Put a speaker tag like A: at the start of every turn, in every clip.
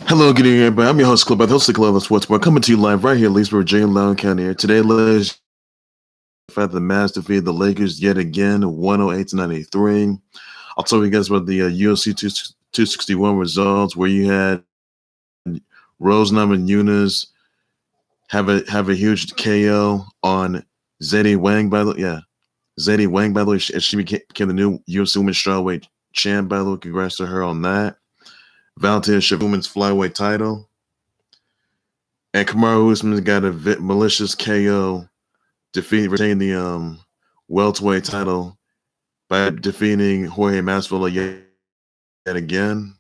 A: Hello, good evening, everybody. I'm your host, Clip, the host of Club Sports Bar, coming to you live right here in Leesburg, Virginia, Loudoun County. Here. Today, ladies, the fact the Mavs defeated the Lakers yet again, 108-93. I'll tell you guys about the UFC 261 results, where you had Rose Namajunas have a huge KO on Zeddy Wang, by the way. Yeah, Zeddy Wang, by the way, she became the new UFC Women's Strawweight champ, by the way. Congrats to her on that. Valentina Shevchenko Women's Flyweight title. And Kamaru Usman got a malicious KO, retaining the welterweight title by defeating Jorge Masvidal yet again.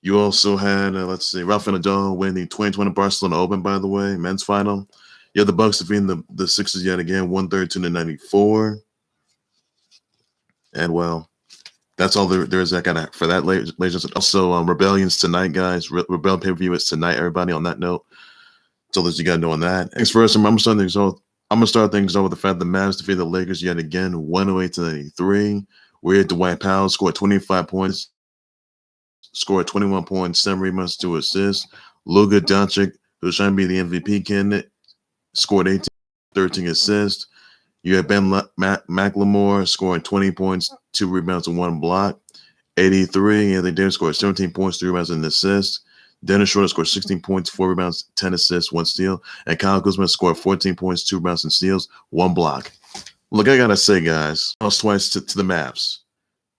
A: You also had, Rafael Nadal win the 2020 Barcelona Open, by the way, men's final. You had the Bucks defeating the Sixers yet again, 132-94. And, well, that's all there is for that, ladies and gentlemen. Also, Rebellion's tonight, guys. Rebellion pay-per-view is tonight, everybody, on that note. So as you got to know on that. Thanks first. I'm gonna start things off with the fact the Mavs defeated the Lakers yet again, 108-93. We had Dwight Powell scored 25 points, scored 21 points, 7 rebounds, 2 assists. Luka Doncic, who's trying to be the MVP candidate, scored 18, 13 assists. You had Mclemore scoring 20 points, 2 rebounds, and 1 block. 83, and they did score 17 points, 3 rebounds, and an assist. Dennis Schroder scored 16 points, 4 rebounds, 10 assists, 1 steal. And Kuzma scored 14 points, 2 rebounds, and steals, 1 block. Look, I got to say, guys, I was twice to the Mavs.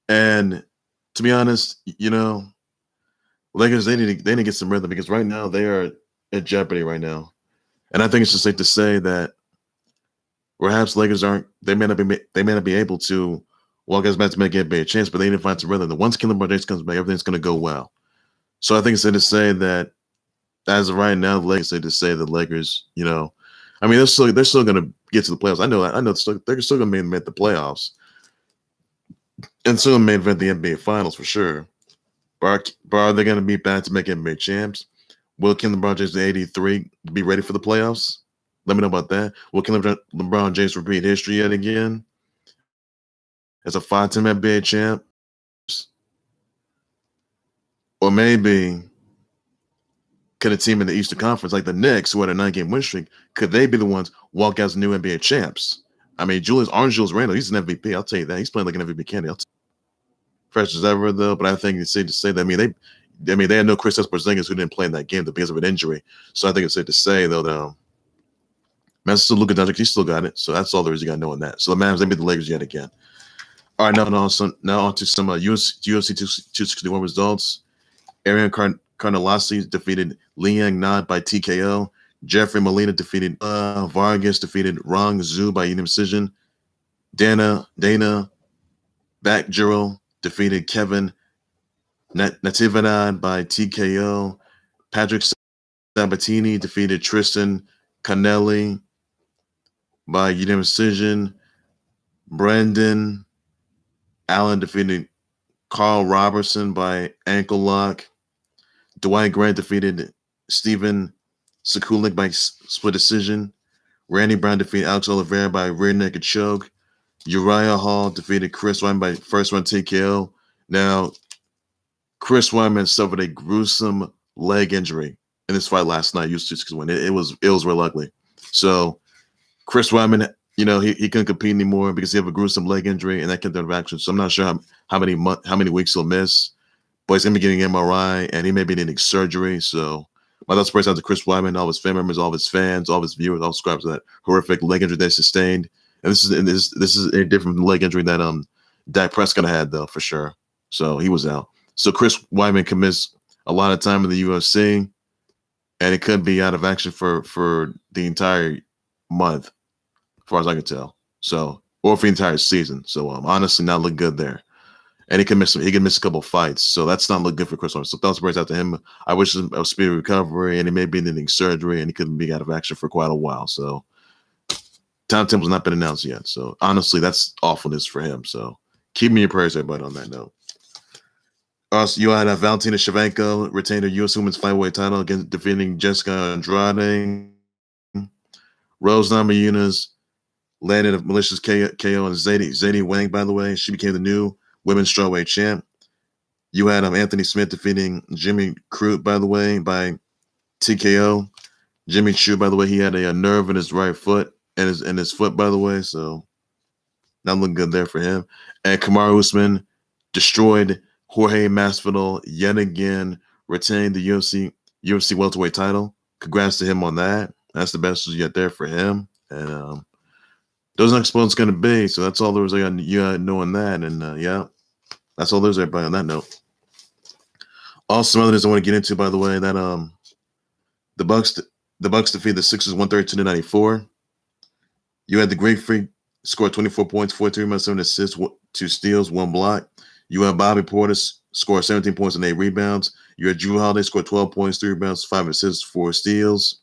A: And to be honest, Lakers, they need to get some rhythm because right now they are at jeopardy right now. And I think it's just safe to say that perhaps Lakers they may not be able to walk us back to make it a chance, but they need to find some rhythm. Once Qileng James comes back, everything's going to go well. So I think it's safe to say that as of right now, the Lakers the Lakers, they're still going to get to the playoffs. I know they're still going to main event the playoffs and still main event the NBA Finals for sure. But are they going to be back to make NBA champs? Will LeBron James 83 be ready for the playoffs? Let me know about that. Will LeBron James repeat history yet again as a 5-time NBA champ? Or maybe could a team in the Eastern Conference, like the Knicks, who had a 9-game win streak, could they be the ones walk out as new NBA champs? I mean, Julius Randle, he's an MVP. I'll tell you that. He's playing like an MVP candidate. Fresh as ever, though. But I think it's safe to say that. They had no Chris Porzingis who didn't play in that game because of an injury. So I think it's safe to say, though, that still Luka Doncic, he still got it. So that's all there is you got to know on that. So the Mavs, they beat the Lakers yet again. All right, now on to some UFC 261 results. Ariane Carnelossi defeated Liang by TKO. Jeffrey Molina defeated Vargas, defeated Rong Zhu by unanimous decision. Danaa Batgerel defeated Kevin Natividad by TKO. Patrick Sabatini defeated Tristan Carnelossi by unanimous decision. Brendan Allen defeated Carl Robertson by ankle lock. Dwight Grant defeated Stephen Qileng by split decision. Randy Brown defeated Alex Oliveira by rear naked choke. Uriah Hall defeated Chris Weidman by first round TKO. Now, Chris Weidman suffered a gruesome leg injury in this fight last night. It was real ugly. So Chris Weidman, he couldn't compete anymore because he had a gruesome leg injury and that kept him action. So I'm not sure how many weeks he'll miss. But he's going to be getting MRI, and he may be needing surgery. So my thoughts first out to Chris Weidman, all his family members, all his fans, all his viewers, all subscribers to that horrific leg injury they sustained. And this is a different leg injury that Dak Prescott had, though, for sure. So he was out. So Chris Weidman can miss a lot of time in the UFC, and it could be out of action for the entire month, as far as I can tell. So, or for the entire season. So honestly, not look good there. And he can miss a couple of fights. So that's not look good for Chris Weidman. So thoughts prayers out to him. I wish him a speedy recovery, and he may be needing surgery, and he couldn't be out of action for quite a while. So timetable has not been announced yet. So honestly, that's awfulness for him. So keep me in your prayers, everybody, on that note. Also, you had Valentina Shevchenko retained her U.S. Women's Flyweight title against defeating Jessica Andrade. Rose Namajunas landed a malicious KO on Zeddy Wang, by the way. She became the new women's strawweight champ. You had Anthony Smith defeating Jimmy Crute, by the way, by TKO. Jimmy Crute, by the way, he had a nerve in his right foot and his foot, by the way, so not looking good there for him. And Kamaru Usman destroyed Jorge Masvidal yet again, retained the UFC welterweight title. Congrats to him on that. That's the best you get there for him. And those next opponents going to be. So that's all there was you got knowing that. And yeah, that's all there's everybody on that note. Also, some other things I want to get into, by the way, that the Bucks defeat the Sixers 132-94. You had the Great Freak scored 24 points, 43 rebounds, 7 assists, 2 steals, 1 block. You had Bobby Portis scored 17 points and 8 rebounds. You had Jrue Holiday scored 12 points, 3 rebounds, 5 assists, 4 steals.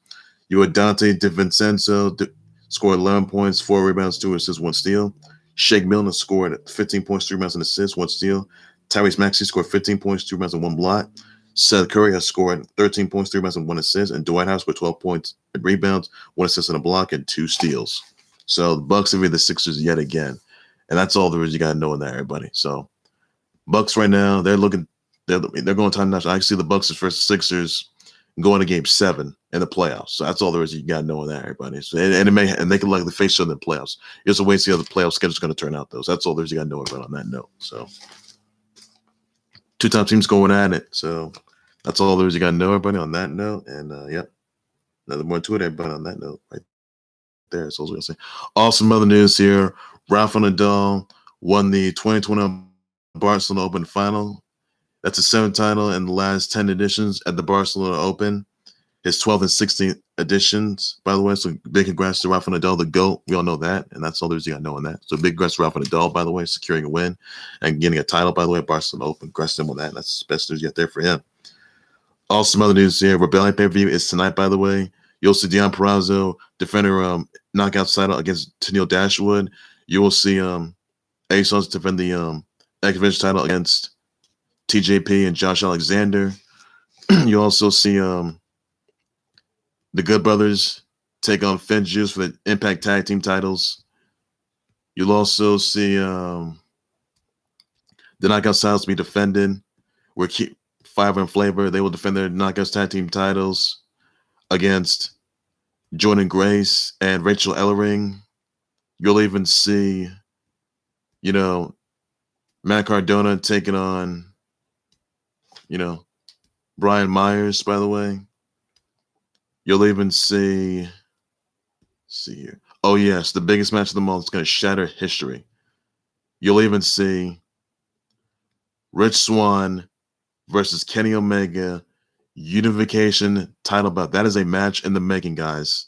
A: You had Dante DiVincenzo scored 11 points, 4 rebounds, 2 assists, 1 steal. Shake Milton scored 15 points, 3 rebounds, and assists, 1 steal. Tyrese Maxey scored 15 points, 2 rebounds, and 1 block. Seth Curry has scored 13 points, 3 rebounds, and 1 assist. And Dwight Howard scored 12 points and rebounds, 1 assist, and a block, and 2 steals. So the Bucks have the Sixers yet again. And that's all there is you got to know in that, everybody. So Bucks right now, they're going time national. I can see the Bucks versus Sixers going to game 7 in the playoffs. So that's all there is you got to know in that, everybody. So, and they can likely face each other in the playoffs. Here's a way to see how the playoff schedule is going to turn out, though. So that's all there is you got to know about on that note. So 2 top teams going at it. So that's all there is you got to know, everybody, on that note. And yeah, nothing more to it, everybody, on that note, right there. So I was going to say. Awesome other news here. Rafael Nadal won the 2020 Barcelona Open final. That's a 7th title in the last 10 editions at the Barcelona Open. His 12th and 16th editions, by the way. So big congrats to Rafael Nadal, the GOAT. We all know that. And that's all there's you got to know on that. So big congrats to Rafael Nadal, by the way, securing a win and getting a title, by the way, at Barcelona Open. Congrats to him on that. That's the best news you got there for him. Also, some other news here. Rebellion pay-per-view is tonight, by the way. You'll see Deon Purrazzo defend her knockout title against Tennille Dashwood. You will see ASOS defend the X-Division title against TJP and Josh Alexander. You also see the Good Brothers take on Finn Juice for the Impact Tag Team titles. You'll also see the Knockout Styles be defended. Where Fiverr and Flavor, they will defend their Knockout Tag Team titles against Jordan Grace and Rachel Ellering. You'll even see, Matt Cardona taking on, Brian Myers, by the way. You'll even see here. Oh, yes, the biggest match of the month is going to shatter history. You'll even see Rich Swann versus Kenny Omega unification title bout. That is a match in the making, guys.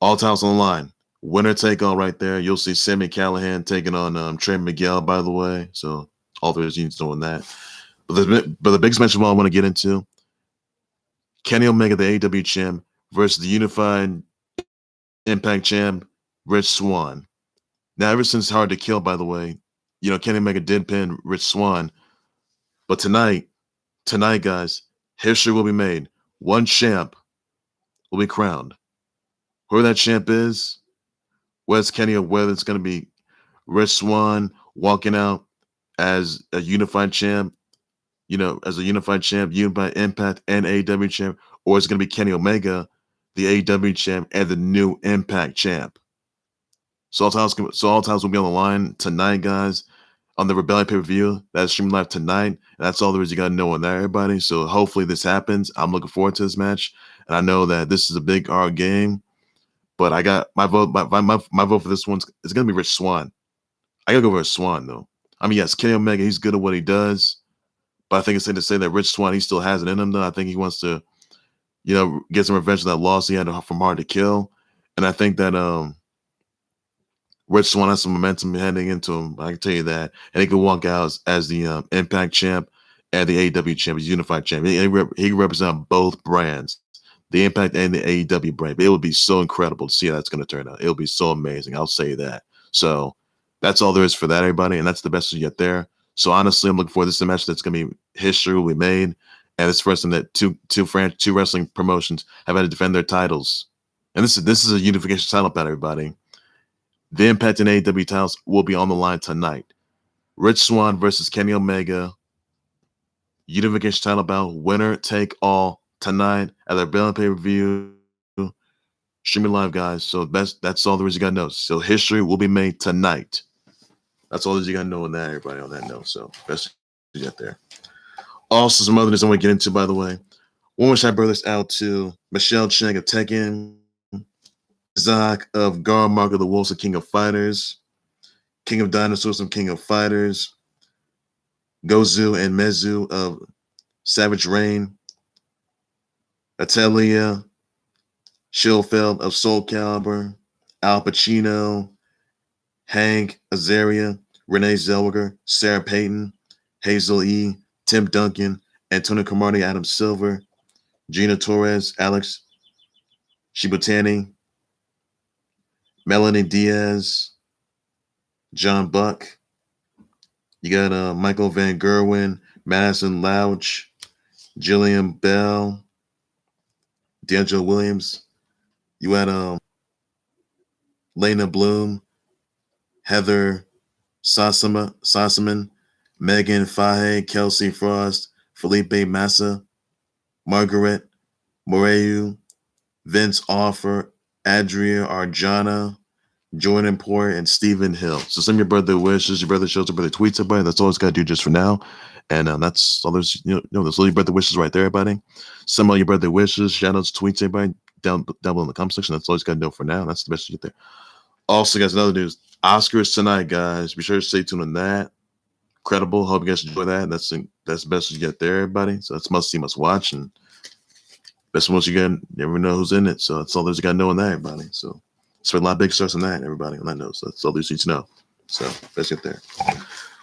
A: All titles on the line. Winner take all right there. You'll see Sami Callihan taking on Trey Miguel, by the way. So all there's you knowing that. But the biggest match of all I want to get into, Kenny Omega, the AEW champ, versus the Unified Impact champ, Rich Swann. Now, ever since Hard to Kill, by the way, Kenny Omega did pin Rich Swann. But tonight, guys, history will be made. One champ will be crowned. Whoever that champ is, whether it's Kenny or whether it's going to be Rich Swann walking out as a unified champ, Unified Impact and AEW champ, or it's going to be Kenny Omega, the AEW champ and the new Impact champ. So all titles will be on the line tonight, guys, on the Rebellion pay-per-view. That's streaming live tonight. And that's all there is you got to know on that, everybody. So hopefully this happens. I'm looking forward to this match. And I know that this is a big hard game. But I got my vote. My vote for this one is going to be Rich Swann. I got to go for Rich Swann, though. I mean, yes, Kenny Omega, he's good at what he does. But I think it's safe to say that Rich Swann, he still has it in him, though. I think he wants to, get some revenge for that loss he had from Hard to Kill. And I think that Rich Swann has some momentum heading into him. I can tell you that. And he can walk out as the Impact champ and the AEW champ, he's Unified champ. He can represent both brands, the Impact and the AEW brand. But it would be so incredible to see how that's going to turn out. It'll be so amazing. I'll say that. So that's all there is for that, everybody. And that's the best you get there. So honestly, I'm looking forward. This is a match that's going to be history will be made. And it's the first time that two wrestling promotions have had to defend their titles. And this is a unification title bout, everybody. The Impact and AEW titles will be on the line tonight. Rich Swann versus Kenny Omega unification title bout, winner take all tonight at their Bell pay-per-view. Streaming live, guys. So that's all there is you gotta know. So history will be made tonight. That's all that you gotta know on that, everybody, on that note. So best you get there. Also, some other news I want to get into, by the way. One wish I brought this out to Michelle Cheng of Tekken, Zach of Gar Mark of the Wolves of King of Fighters, King of Dinosaurs and King of Fighters, Gozu and Mezu of Savage Reign, Atelia Schilfeld of Soul Calibur, Al Pacino, Hank Azaria, Renee Zellweger, Sarah Payton, Hazel E., Tim Duncan, Antonio Cromartie, Adam Silver, Gina Torres, Alex Shibutani, Melanie Diaz, John Buck. You got Michael Van Gerwen, Madison Louch, Jillian Bell, D'Angelo Williams. You had Lena Bloom, Heather Sossaman, Megan Fahe, Kelsey Frost, Felipe Massa, Margaret Moreu, Vince Offer, Adria Arjana, Jordan Poor, and Stephen Hill. So send your birthday wishes, your birthday shows, your birthday tweets, everybody. That's all it's got to do just for now. And that's all there's, that's all your birthday wishes right there, everybody. Send all your birthday wishes, shout outs, tweets, everybody down below in the comment section. That's all it's got to do for now. That's the best you get there. Also, guys, another news. Oscars tonight, guys. Be sure to stay tuned on that. Incredible. Hope you guys enjoy that. That's the best you get there, everybody. So that's must see, must watch. And best of most you get, you never know who's in it. So that's all there's got to know on that, everybody. So spend a lot of big stars on that, everybody. On that note. So that's all there's need to know. So let's get there.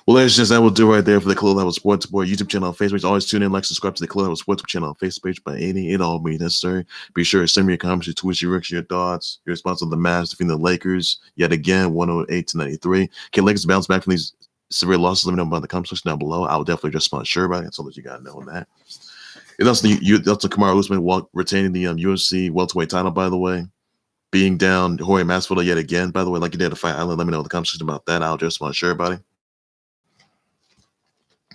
A: Well, ladies and gents, that will do right there for the Color Level Sports Board YouTube channel on Facebook. Always tune in, like, subscribe to the Color Level Sports channel on Facebook page by any and all means necessary. Be sure to send me your comments, your tweets, your reactions, your thoughts, your response on the Mavs defeating the Lakers yet again, 108-93. Can Lakers bounce back from these severe losses? Let me know about the comment section down below. I will definitely just want to share about it. That's all that you got to know on that. And also, Kamaru Usman retaining the UFC welterweight title, by the way. Being down Jorge Masvidal yet again, by the way, like you did at Fight Island. Let me know in the comment section about that. I'll just want to share about it.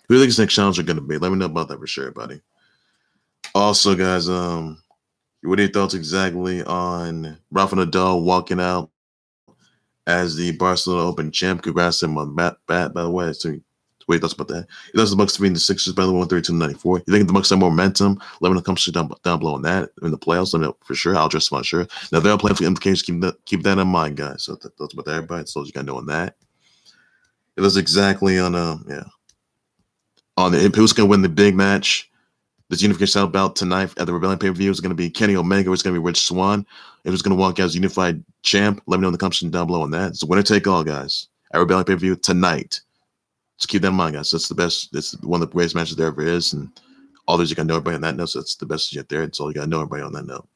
A: Who do you think his next challenge are going to be? Let me know about that for sure, buddy. Also, guys, what are your thoughts exactly on Rafael Nadal walking out as the Barcelona Open champ? Congrats to him on that, by the way. So, what are your thoughts about that? He loves the Bucks beating the Sixers, by the way, 132-94. You think the Bucks have more momentum? Let me know in the comment section down below on that. In the playoffs, let me know for sure. I'll just want sure. Now, they're playing for implications. Keep that in mind, guys. So, that's about that, everybody. So, you got to know on that. It was exactly on, on who's going to win the big match. This unification title bout tonight at the Rebellion pay-per-view is going to be Kenny Omega, or it's going to be Rich Swann. If it's going to walk out as unified champ, let me know in the comments down below on that. It's a winner take all, guys. At Rebellion pay-per-view tonight. Just keep that in mind, guys. That's the best. It's one of the greatest matches there ever is, and all those you got to know everybody on that note. So that's the best you get there. That's all you got to know everybody on that note.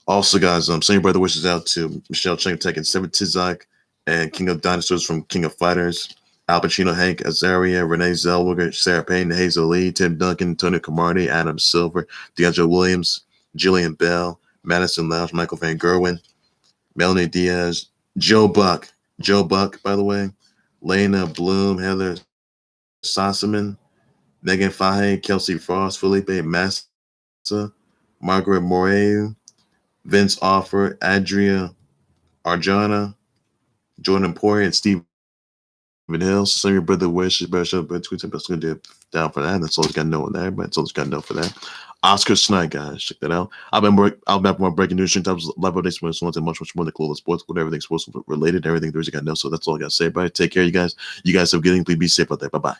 A: Also, guys, send your brother wishes out to Michelle Cheng taking Seven Tizak and King of Dinosaurs from King of Fighters. Al Pacino, Hank Azaria, Renee Zellweger, Sarah Payton, Hazel Lee, Tim Duncan, Tony Cromartie, Adam Silver, D'Angelo Williams, Jillian Bell, Madison Louch, Michael Van Gerwen, Melanie Diaz, Joe Buck, by the way, Lena Bloom, Heather Sossaman, Megan Fahe, Kelsey Frost, Felipe Massa, Margaret Moreu, Vince Offer, Adria Arjana, Jordan Poirier, and Steve Hill. So send your brother wishes, better show, better tweets, and best going to do down for that. That's all you got to know on that. But that's all you got to know for that. Oscars tonight, guys. Check that out. I'll be back more breaking news, times, live updates, sports, and much more the Clueless Sports, whatever everything sports related, everything there's you got to know. So that's all I got to say. Bye. Take care, you guys. You guys have good. Please be safe out there. Bye bye.